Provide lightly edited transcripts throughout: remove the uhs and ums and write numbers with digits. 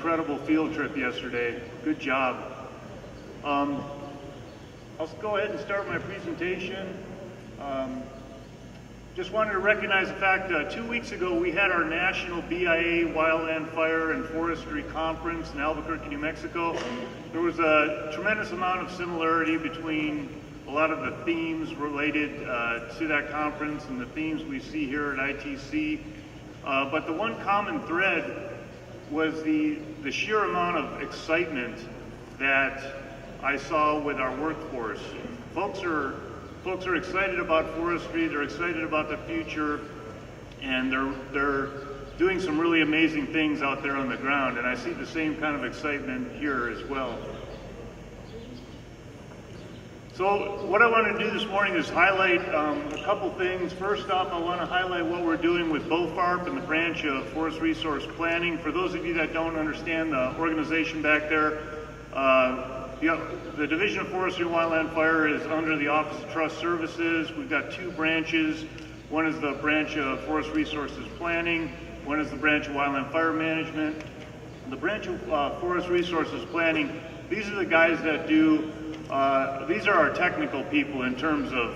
incredible field trip yesterday. Good job. I'll go ahead and start my presentation. Just wanted to recognize the fact 2 weeks ago we had our National BIA Wildland Fire and Forestry Conference in Albuquerque, New Mexico. There was a tremendous amount of similarity between a lot of the themes related to that conference and the themes we see here at ITC. But the one common thread was the sheer amount of excitement that I saw with our workforce. Folks are excited about forestry, they're excited about the future, and they're doing some really amazing things out there on the ground, and I see the same kind of excitement here as well. So what I want to do this morning is highlight a couple things. First off, I want to highlight what we're doing with BOFARP and the branch of Forest Resource Planning. For those of you that don't understand the organization back there, the Division of Forestry and Wildland Fire is under the Office of Trust Services. We've got two branches. One is the branch of Forest Resources Planning. One is the branch of Wildland Fire Management. The branch of Forest Resources Planning, these are the guys that do, these are our technical people in terms of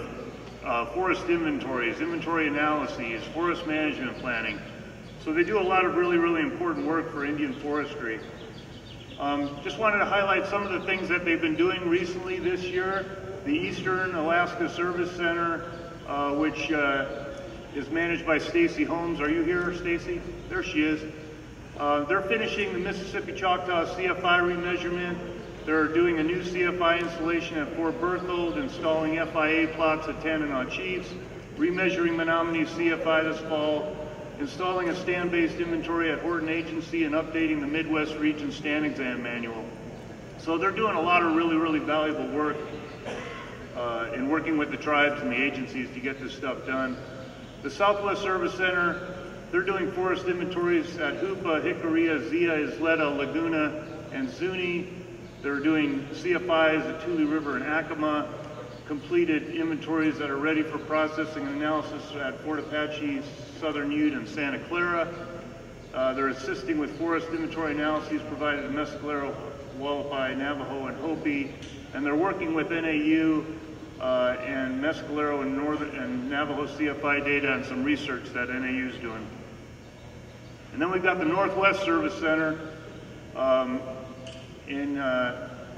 forest inventories, inventory analyses, forest management planning. So they do a lot of really, really important work for Indian forestry. Just wanted to highlight some of the things that they've been doing recently this year. The Eastern Alaska Service Center, which is managed by Stacy Holmes. Are you here, Stacy? There she is. They're finishing the Mississippi Choctaw CFI remeasurement. They're doing a new CFI installation at Fort Berthold, installing FIA plots at Tanana Chiefs, remeasuring Menominee CFI this fall, installing a stand-based inventory at Horton Agency, and updating the Midwest Region Stand Exam Manual. So they're doing a lot of really, really valuable work in working with the tribes and the agencies to get this stuff done. The Southwest Service Center, they're doing forest inventories at Hoopa, Jicarilla, Zia, Isleta, Laguna, and Zuni. They're doing CFIs at Tule River and Acoma, completed inventories that are ready for processing and analysis at Fort Apache, Southern Ute, and Santa Clara. They're assisting with forest inventory analyses provided to Mescalero, Hualapai, Navajo, and Hopi, and they're working with NAU and Mescalero and Navajo CFI data and some research that NAU is doing. And then we've got the Northwest Service Center.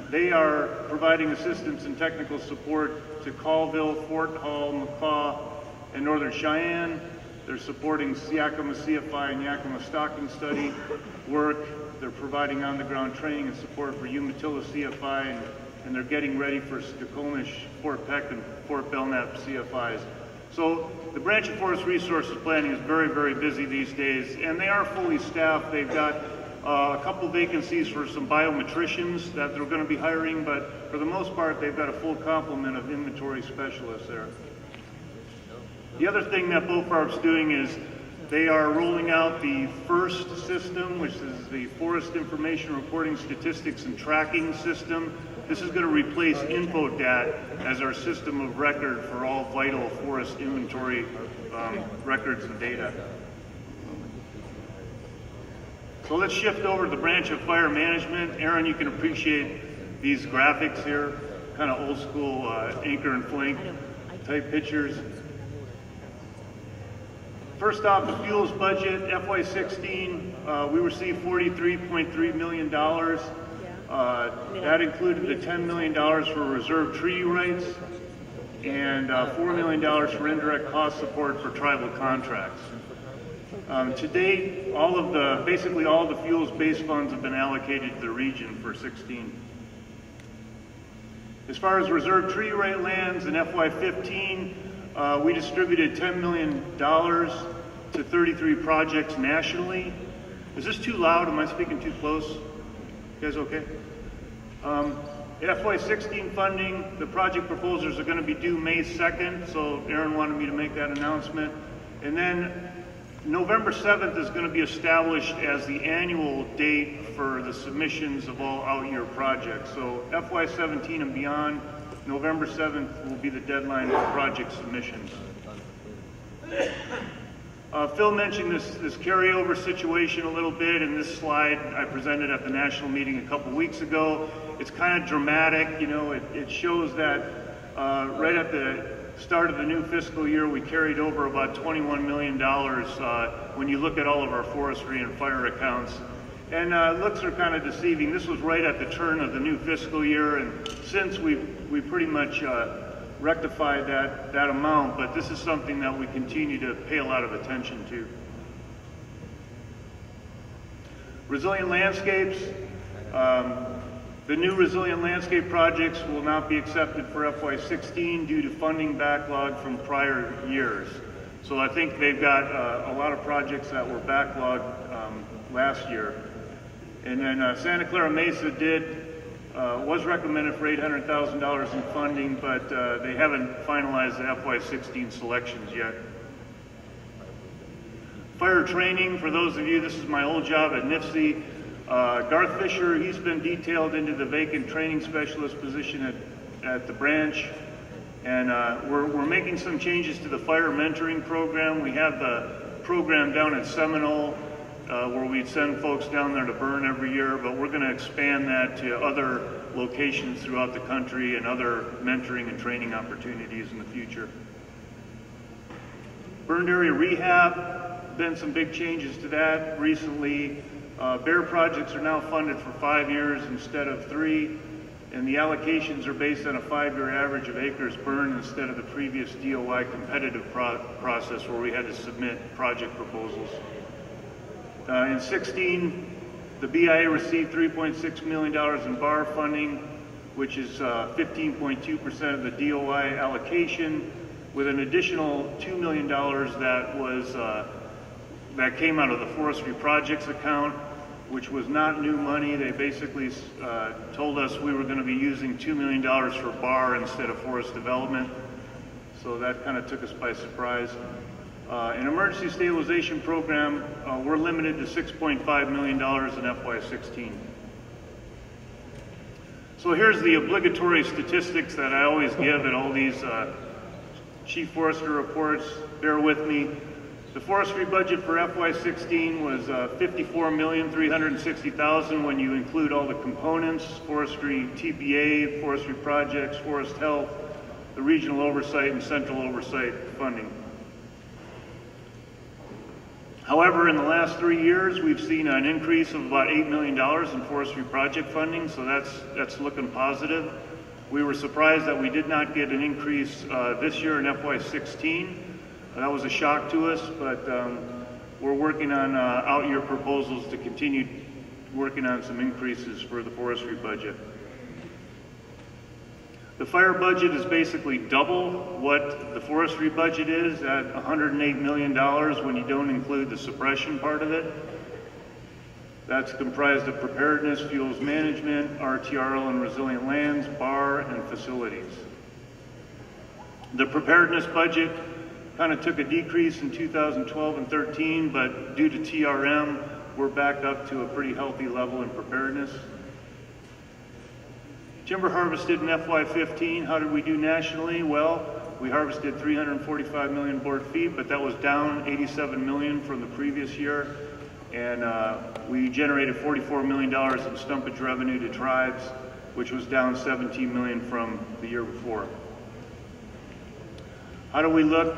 They are providing assistance and technical support to Colville, Fort Hall, McCaw, and Northern Cheyenne. They're supporting Yakima CFI and Yakima Stocking Study work. They're providing on-the-ground training and support for Umatilla CFI, and they're getting ready for Skokomish, Fort Peck, and Fort Belknap CFIs. So the branch of Forest Resources Planning is very, very busy these days, and they are fully staffed. They've got a couple vacancies for some biometricians that they're going to be hiring, but for the most part, they've got a full complement of inventory specialists there. The other thing that BOFARP's doing is they are rolling out the FIRST system, which is the Forest Information Reporting Statistics and Tracking System. This is going to replace InfoDat as our system of record for all vital forest inventory records and data. So let's shift over to the branch of fire management. Aaron, you can appreciate these graphics here, kind of old school anchor and flank type pictures. First off, the fuels budget, FY16, we received $43.3 million. That included the $10 million for reserve treaty rights and $4 million for indirect cost support for tribal contracts. To date, basically all the fuels-based funds have been allocated to the region for 16. As far as reserve treaty right lands in FY15, we distributed $10 million to 33 projects nationally. Is this too loud? Am I speaking too close? You guys okay? FY16 funding, the project proposals are going to be due May 2nd, so Aaron wanted me to make that announcement. And then November 7th is going to be established as the annual date for the submissions of all out-year projects. So FY17 and beyond, November 7th will be the deadline for project submissions. Phil mentioned this carryover situation a little bit in this slide I presented at the national meeting a couple weeks ago. It's kind of dramatic, you know, it shows that right at the start of the new fiscal year we carried over about $21 million when you look at all of our forestry and fire accounts. And looks are kind of deceiving. This was right at the turn of the new fiscal year, and since we pretty much rectified that amount, but this is something that we continue to pay a lot of attention to. Resilient landscapes. The new resilient landscape projects will not be accepted for FY16 due to funding backlog from prior years. So I think they've got a lot of projects that were backlogged last year. And then Santa Clara Mesa was recommended for $800,000 in funding, but they haven't finalized the FY16 selections yet. Fire training, for those of you, this is my old job at NIFC. Garth Fisher, he's been detailed into the vacant training specialist position at the branch. And we're making some changes to the fire mentoring program. We have the program down at Seminole where we send folks down there to burn every year, but we're going to expand that to other locations throughout the country and other mentoring and training opportunities in the future. Burned area rehab, been some big changes to that recently. Bear projects are now funded for 5 years instead of 3, and the allocations are based on a 5-year average of acres burned instead of the previous DOI competitive process where we had to submit project proposals. In 16, the BIA received $3.6 million in BAR funding, which is 15.2% of the DOI allocation, with an additional $2 million that came out of the forestry projects account, which was not new money. They basically told us we were going to be using $2 million for BAR instead of forest development. So that kind of took us by surprise. An emergency stabilization program, we're limited to $6.5 million in FY16. So here's the obligatory statistics that I always give at all these Chief Forester reports. Bear with me. The forestry budget for FY16 was $54,360,000 when you include all the components: forestry TPA, forestry projects, forest health, the regional oversight, and central oversight funding. However, in the last 3 years, we've seen an increase of about $8 million in forestry project funding, so that's looking positive. We were surprised that we did not get an increase this year in FY16. That was a shock to us, but we're working on out-year proposals to continue working on some increases for the forestry budget. The fire budget is basically double what the forestry budget is at $108 million when you don't include the suppression part of it. That's comprised of preparedness, fuels management, RTRL and resilient lands, BAR, and facilities. The preparedness budget kind of took a decrease in 2012 and 13, but due to TRM, we're back up to a pretty healthy level in preparedness. Timber harvested in FY15, how did we do nationally? Well, we harvested 345 million board feet, but that was down 87 million from the previous year. And we generated $44 million in stumpage revenue to tribes, which was down 17 million from the year before. How do we look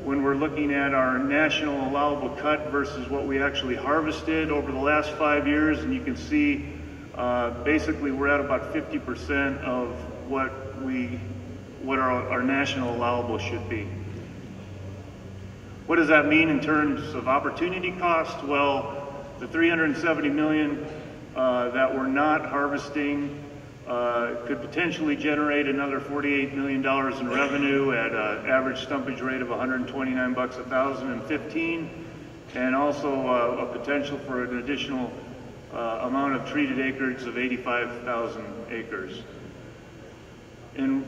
when we're looking at our national allowable cut versus what we actually harvested over the last 5 years? And you can see basically we're at about 50% of what our national allowable should be. What does that mean in terms of opportunity cost? Well, the 370 million that we're not harvesting could potentially generate another $48 million in revenue at an average stumpage rate of 129 bucks a thousand in 15, and also a potential for an additional amount of treated acreage of 85,000 acres. And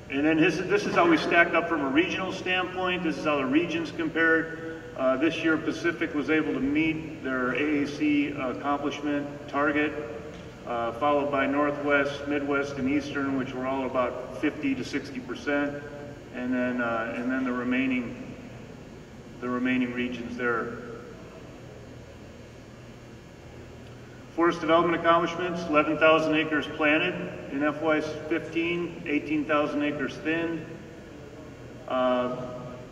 then this is how we stack up from a regional standpoint. This is how the regions compared. This year Pacific was able to meet their AAC accomplishment target, followed by Northwest, Midwest, and Eastern, which were all about 50 to 60%, and then the remaining the remaining regions there. Forest development accomplishments, 11,000 acres planted in FY15, 18,000 acres thinned.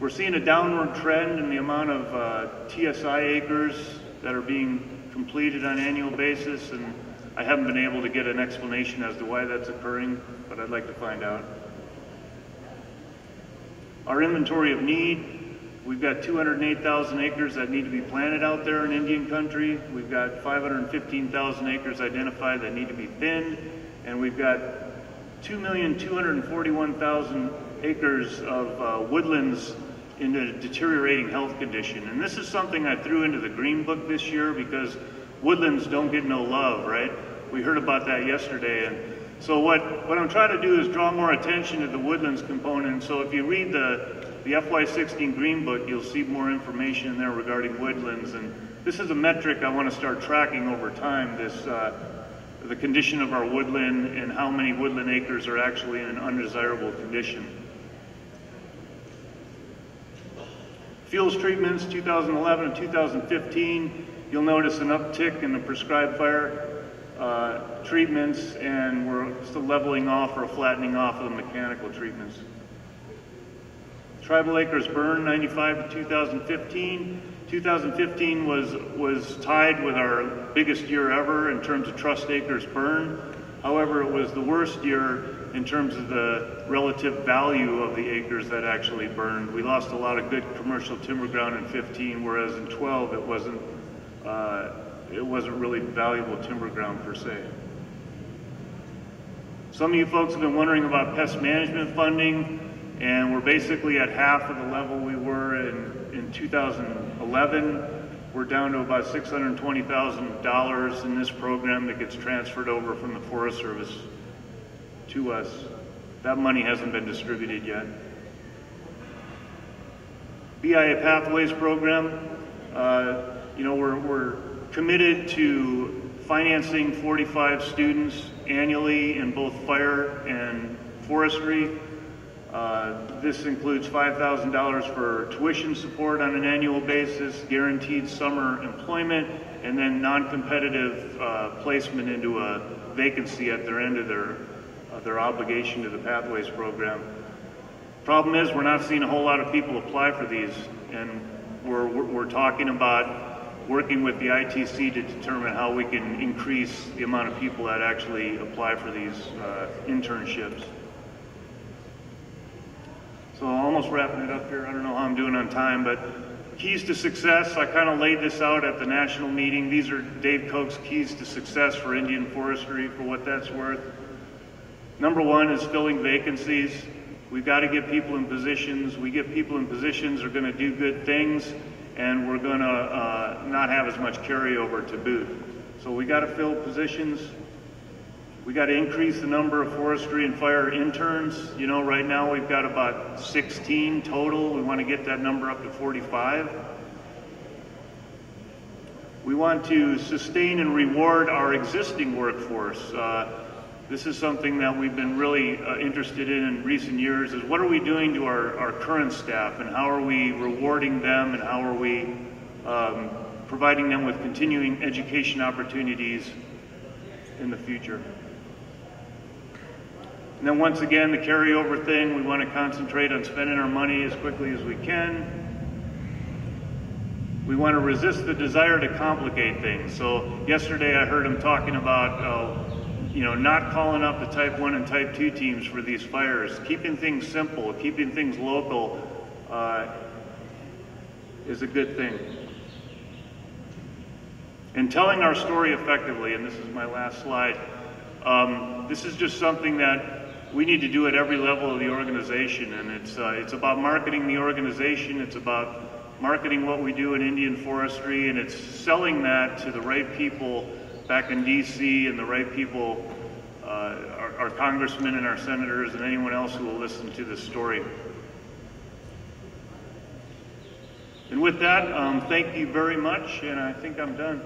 We're seeing a downward trend in the amount of TSI acres that are being completed on an annual basis, and I haven't been able to get an explanation as to why that's occurring, but I'd like to find out. Our inventory of need, we've got 208,000 acres that need to be planted out there in Indian country. We've got 515,000 acres identified that need to be thinned, and we've got 2,241,000 acres of woodlands in a deteriorating health condition. And this is something I threw into the Green Book this year because woodlands don't get no love, right? We heard about that yesterday. And so what I'm trying to do is draw more attention to the woodlands component. So if you read the FY16 Green Book, you'll see more information in there regarding woodlands. And this is a metric I want to start tracking over time, the condition of our woodland and how many woodland acres are actually in an undesirable condition. Fuels treatments, 2011 and 2015, you'll notice an uptick in the prescribed fire treatments, and we're still leveling off or flattening off of the mechanical treatments. Tribal acres burned, 95 to 2015. 2015 was tied with our biggest year ever in terms of trust acres burned. However, it was the worst year in terms of the relative value of the acres that actually burned. We lost a lot of good commercial timber ground in 15, whereas in 12 it wasn't really valuable timber ground per se. Some of you folks have been wondering about pest management funding, and we're basically at half of the level we were in 2011. We're down to about $620,000 in this program that gets transferred over from the Forest Service to us. That money hasn't been distributed yet. BIA Pathways program, we're committed to financing 45 students annually in both fire and forestry. This includes $5,000 for tuition support on an annual basis, guaranteed summer employment, and then non-competitive placement into a vacancy at their end of their obligation to the Pathways program. Problem is, we're not seeing a whole lot of people apply for these, and we're talking about working with the ITC to determine how we can increase the amount of people that actually apply for these internships. So almost wrapping it up here. I don't know how I'm doing on time, but keys to success, I kind of laid this out at the national meeting. These are Dave Koch's keys to success for Indian forestry, for what that's worth. Number one is filling vacancies. We've got to get people in positions. We get people in positions are going to do good things, and we're going to not have as much carryover to boot. So we got to fill positions. We got to increase the number of forestry and fire interns. You know, right now we've got about 16 total. We want to get that number up to 45. We want to sustain and reward our existing workforce. This is something that we've been really interested in recent years, is what are we doing to our current staff, and how are we rewarding them, and how are we providing them with continuing education opportunities in the future. And then once again, the carryover thing, we want to concentrate on spending our money as quickly as we can. We want to resist the desire to complicate things. So yesterday I heard him talking about not calling up the type 1 and type 2 teams for these fires. Keeping things simple, keeping things local is a good thing. And telling our story effectively, and this is my last slide, this is just something that we need to do at every level of the organization, and it's about marketing the organization, it's about marketing what we do in Indian forestry, and it's selling that to the right people back in DC and the right people, our congressmen and our senators and anyone else who will listen to this story. And with that, thank you very much, and I think I'm done.